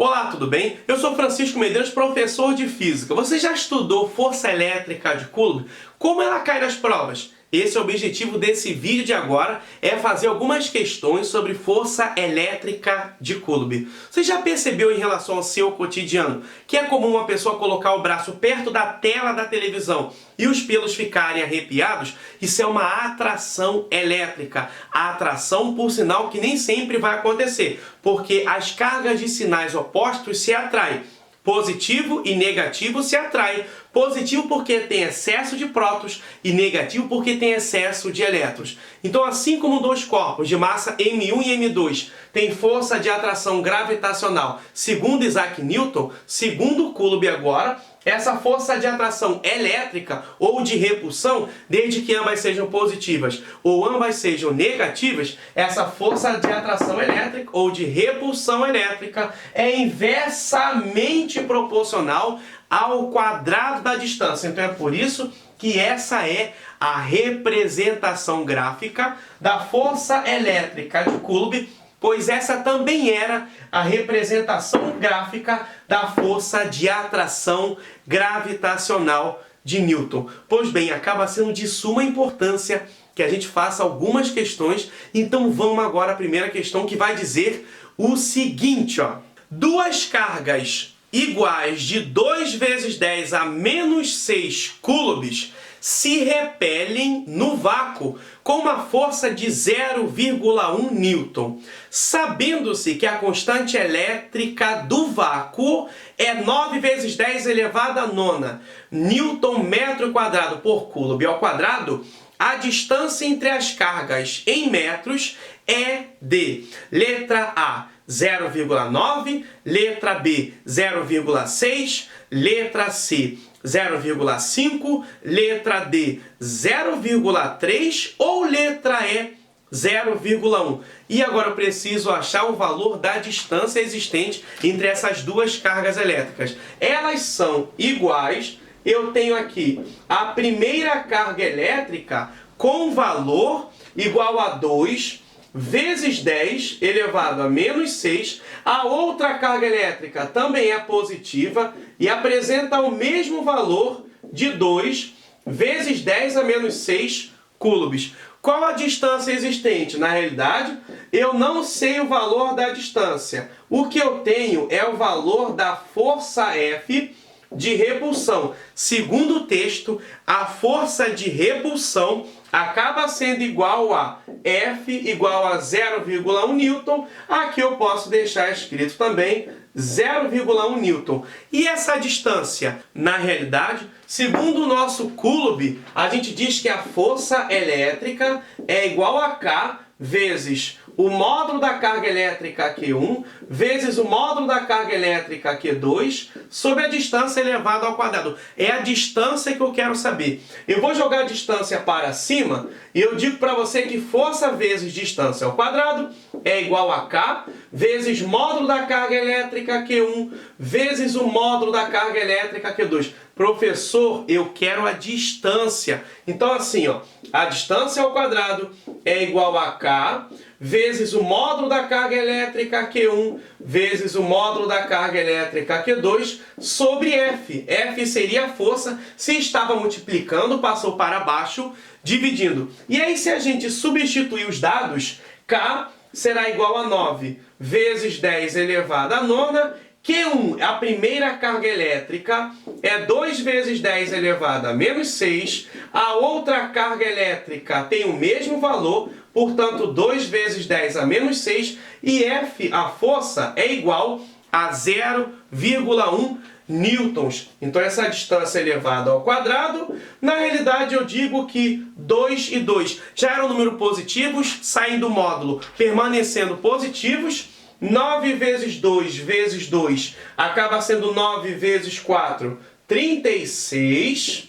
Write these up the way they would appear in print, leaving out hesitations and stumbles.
Olá, tudo bem? Eu sou Francisco Medeiros, professor de Física. Você já estudou força elétrica de Coulomb? Como ela cai nas provas? Esse é o objetivo desse vídeo de agora, é fazer algumas questões sobre força elétrica de Coulomb. Você já percebeu em relação ao seu cotidiano que é comum uma pessoa colocar o braço perto da tela da televisão e os pelos ficarem arrepiados? Isso é uma atração elétrica. A atração, por sinal, que nem sempre vai acontecer, porque as cargas de sinais opostos se atraem. Positivo e negativo se atraem. Positivo porque tem excesso de prótons e negativo porque tem excesso de elétrons. Então, assim como dois corpos de massa M1 e M2 têm força de atração gravitacional, segundo Isaac Newton, segundo Coulomb agora, essa força de atração elétrica ou de repulsão, desde que ambas sejam positivas ou ambas sejam negativas, essa força de atração elétrica ou de repulsão elétrica é inversamente proporcional ao quadrado da distância. Então é por isso que essa é a representação gráfica da força elétrica de Coulomb, pois essa também era a representação gráfica da força de atração gravitacional de Newton. Pois bem, acaba sendo de suma importância que a gente faça algumas questões. Então vamos agora à primeira questão, que vai dizer o seguinte, ó. Duas cargas iguais de 2 vezes 10 a menos 6 coulombs se repelem no vácuo com uma força de 0,1 newton. Sabendo-se que a constante elétrica do vácuo é 9 vezes 10 elevado à nona newton metro quadrado por coulomb ao quadrado, a distância entre as cargas em metros é de letra A 0,9, letra B 0,6, letra C 0,5, letra D 0,3 ou letra E 0,1. E agora eu preciso achar o valor da distância existente entre essas duas cargas elétricas. Elas são iguais. Eu tenho aqui a primeira carga elétrica com valor igual a 2 vezes 10 elevado a menos 6, a outra carga elétrica também é positiva e apresenta o mesmo valor de 2 vezes 10 a menos 6 coulombs. Qual a distância existente? Na realidade, eu não sei o valor da distância. O que eu tenho é o valor da força F de repulsão. Segundo o texto, a força de repulsão acaba sendo igual a F igual a 0,1 newton. Aqui eu posso deixar escrito também 0,1 newton. E essa distância, na realidade, segundo o nosso Coulomb, a gente diz que a força elétrica é igual a K vezes o módulo da carga elétrica Q1 vezes o módulo da carga elétrica Q2 sobre a distância elevada ao quadrado. É a distância que eu quero saber. Eu vou jogar a distância para cima e eu digo para você que força vezes distância ao quadrado é igual a K vezes módulo da carga elétrica Q1 vezes o módulo da carga elétrica Q2. Professor, eu quero a distância. Então assim, ó, a distância ao quadrado é igual a K vezes o módulo da carga elétrica Q1 vezes o módulo da carga elétrica Q2 sobre F. F seria a força, se estava multiplicando, passou para baixo, dividindo. E aí, se a gente substituir os dados, K será igual a 9 vezes 10 elevado à nona. Q1, a primeira carga elétrica, é 2 vezes 10 elevado a menos 6. A outra carga elétrica tem o mesmo valor, portanto 2 vezes 10 a menos 6. E F, a força, é igual a 0,1 newtons. Então essa distância elevada ao quadrado, na realidade eu digo que 2 e 2 já eram números positivos, saem do módulo permanecendo positivos. 9 vezes 2 vezes 2 acaba sendo 9 vezes 4, 36,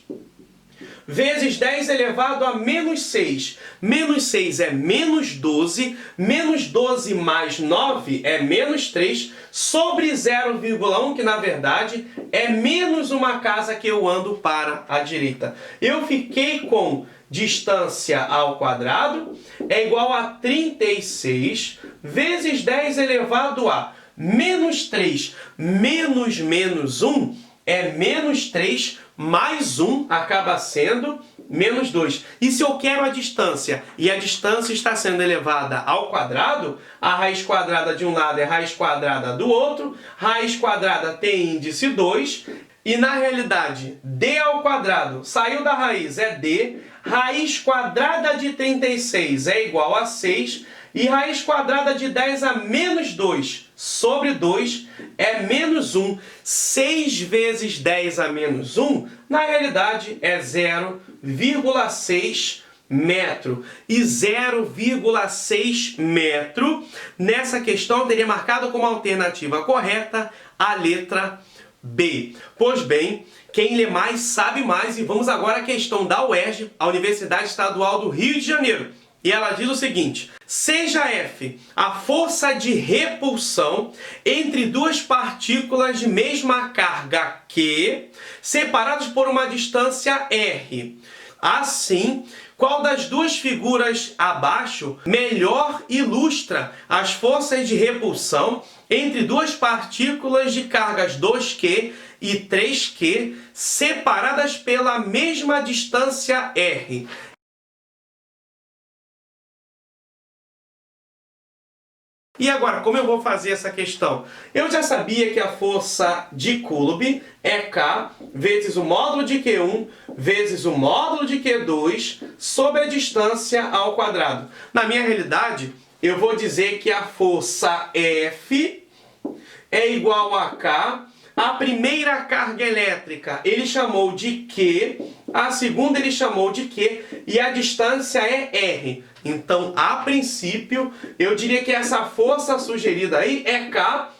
vezes 10 elevado a menos 6. Menos 6 é menos 12 mais 9 é menos 3, sobre 0,1, que na verdade é menos uma casa que eu ando para a direita. Eu fiquei com distância ao quadrado é igual a 36 vezes 10 elevado a Menos 3 menos menos 1 é menos 3 mais 1, acaba sendo menos 2. E se eu quero a distância, e a distância está sendo elevada ao quadrado, a raiz quadrada de um lado é raiz quadrada do outro, raiz quadrada tem índice 2, e na realidade, d ao quadrado saiu da raiz, é d, raiz quadrada de 36 é igual a 6, e raiz quadrada de 10 a menos 2 sobre 2 é menos 1. 6 vezes 10 a menos 1, na realidade, é 0,6 metro. E 0,6 metro, nessa questão, eu teria marcado como alternativa correta a letra B. Pois bem, quem lê mais sabe mais, e vamos agora à questão da UERJ, a Universidade Estadual do Rio de Janeiro. E ela diz o seguinte: seja F a força de repulsão entre duas partículas de mesma carga Q, separadas por uma distância R. Assim, qual das duas figuras abaixo melhor ilustra as forças de repulsão entre duas partículas de cargas 2Q e 3Q, separadas pela mesma distância R? E agora, como eu vou fazer essa questão? Eu já sabia que a força de Coulomb é K vezes o módulo de Q1 vezes o módulo de Q2 sobre a distância ao quadrado. Na minha realidade, eu vou dizer que a força F é igual a K. A primeira carga elétrica ele chamou de Q, a segunda ele chamou de Q e a distância é R. Então, a princípio, eu diria que essa força sugerida aí é K,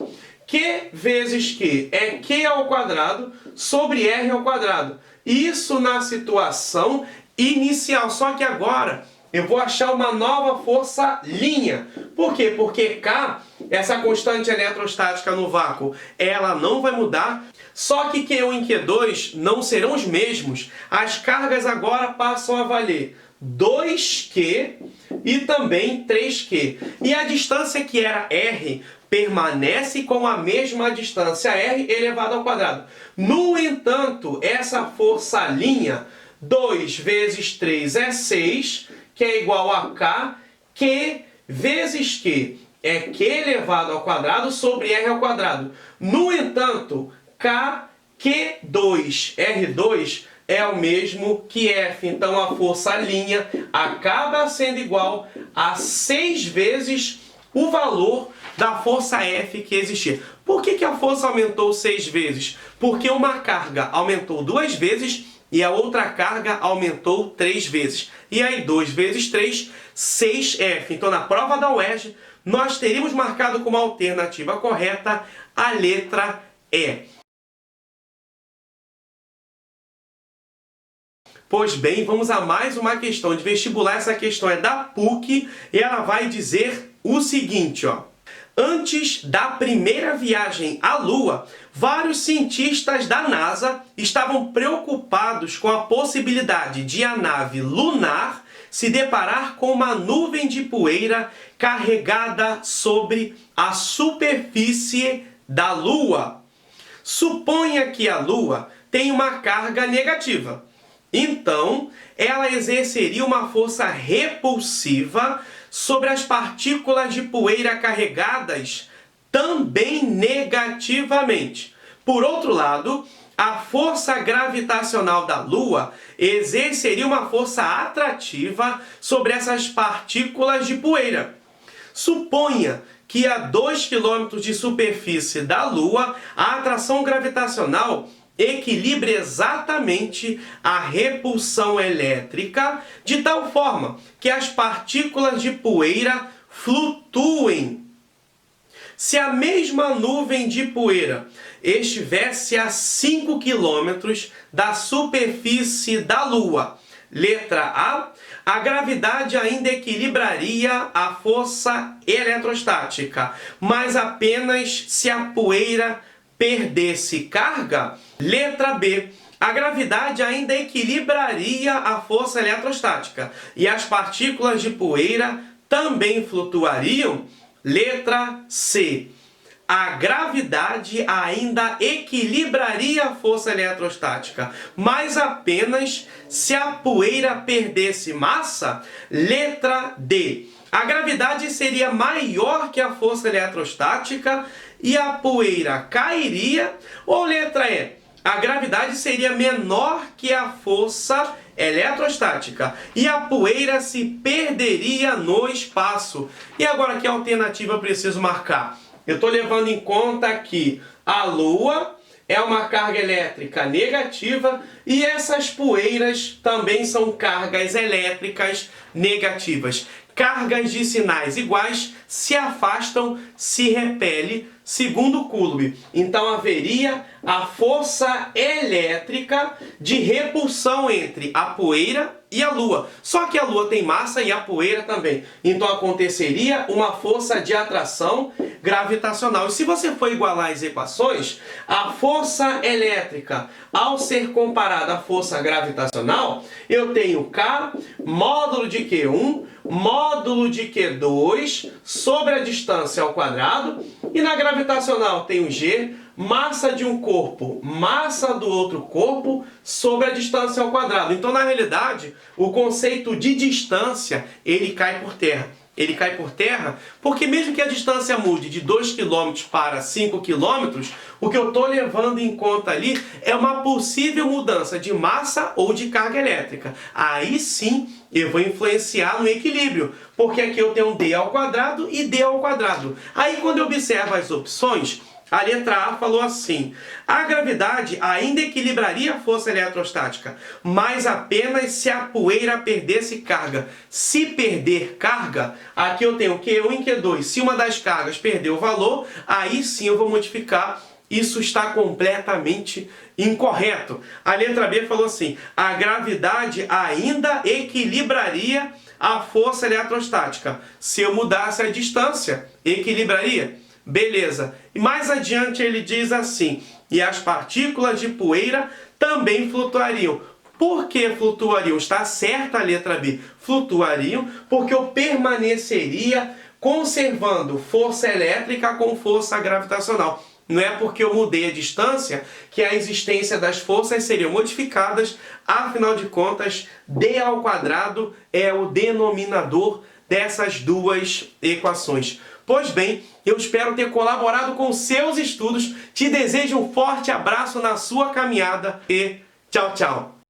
Q vezes Q é Q ao quadrado sobre R ao quadrado. Isso na situação inicial, só que agora eu vou achar uma nova força linha. Por quê? Porque K, essa constante eletrostática no vácuo, ela não vai mudar. Só que Q1 e Q2 não serão os mesmos. As cargas agora passam a valer 2Q e também 3Q. E a distância que era R permanece com a mesma distância R elevado ao quadrado. No entanto, essa força linha, 2 vezes 3 é 6, que é igual a K, Q vezes Q é Q elevado ao quadrado sobre R ao quadrado. No entanto, K, Q2, R2 é o mesmo que F. Então, a força linha acaba sendo igual a 6 vezes o valor da força F que existia. Por que a força aumentou 6 vezes? Porque uma carga aumentou 2 vezes e a outra carga aumentou 3 vezes. E aí, 2 vezes 3, 6F. Então, na prova da UERJ, nós teríamos marcado como alternativa correta a letra E. Pois bem, vamos a mais uma questão de vestibular. Essa questão é da PUC e ela vai dizer o seguinte, ó. Antes da primeira viagem à Lua, vários cientistas da NASA estavam preocupados com a possibilidade de a nave lunar se deparar com uma nuvem de poeira carregada sobre a superfície da Lua. Suponha que a Lua tem uma carga negativa. Então, ela exerceria uma força repulsiva sobre as partículas de poeira carregadas também negativamente. Por outro lado, a força gravitacional da Lua exerceria uma força atrativa sobre essas partículas de poeira. Suponha que a 2 km de superfície da Lua, a atração gravitacional equilibre exatamente a repulsão elétrica de tal forma que as partículas de poeira flutuem. Se a mesma nuvem de poeira estivesse a 5 km da superfície da Lua, letra A gravidade ainda equilibraria a força eletrostática, mas apenas se a poeira perdesse carga. Letra B, a gravidade ainda equilibraria a força eletrostática e as partículas de poeira também flutuariam. Letra C, a gravidade ainda equilibraria a força eletrostática, mas apenas se a poeira perdesse massa? Letra D. A gravidade seria maior que a força eletrostática e a poeira cairia? Ou letra E. A gravidade seria menor que a força eletrostática e a poeira se perderia no espaço? E agora que alternativa eu preciso marcar? Eu estou levando em conta que a Lua é uma carga elétrica negativa e essas poeiras também são cargas elétricas negativas. Cargas de sinais iguais se afastam, se repelem, segundo Coulomb. Então haveria a força elétrica de repulsão entre a poeira e a Lua. Só que a Lua tem massa e a poeira também. Então aconteceria uma força de atração gravitacional. E se você for igualar as equações, a força elétrica, ao ser comparada à força gravitacional, eu tenho K módulo de Q1 módulo de Q2 sobre a distância ao quadrado, e na gravitacional tem o G, massa de um corpo, massa do outro corpo sobre a distância ao quadrado. Então, na realidade, o conceito de distância, ele cai por terra. Ele cai por terra porque mesmo que a distância mude de 2 km para 5 km, o que eu estou levando em conta ali é uma possível mudança de massa ou de carga elétrica. Aí sim eu vou influenciar no equilíbrio, porque aqui eu tenho D ao quadrado e D ao quadrado. Aí quando eu observo as opções, a letra A falou assim: a gravidade ainda equilibraria a força eletrostática, mas apenas se a poeira perdesse carga. Se perder carga, aqui eu tenho Q1 e Q2. Se uma das cargas perder o valor, aí sim eu vou modificar. Isso está completamente incorreto. A letra B falou assim: a gravidade ainda equilibraria a força eletrostática. Se eu mudasse a distância, equilibraria. Beleza. E mais adiante ele diz assim: e as partículas de poeira também flutuariam. Por que flutuariam? Está certa a letra B. Flutuariam porque eu permaneceria conservando força elétrica com força gravitacional. Não é porque eu mudei a distância que a existência das forças seriam modificadas. Afinal de contas, D ao quadrado é o denominador dessas duas equações. Pois bem, eu espero ter colaborado com seus estudos. Te desejo um forte abraço na sua caminhada e tchau, tchau!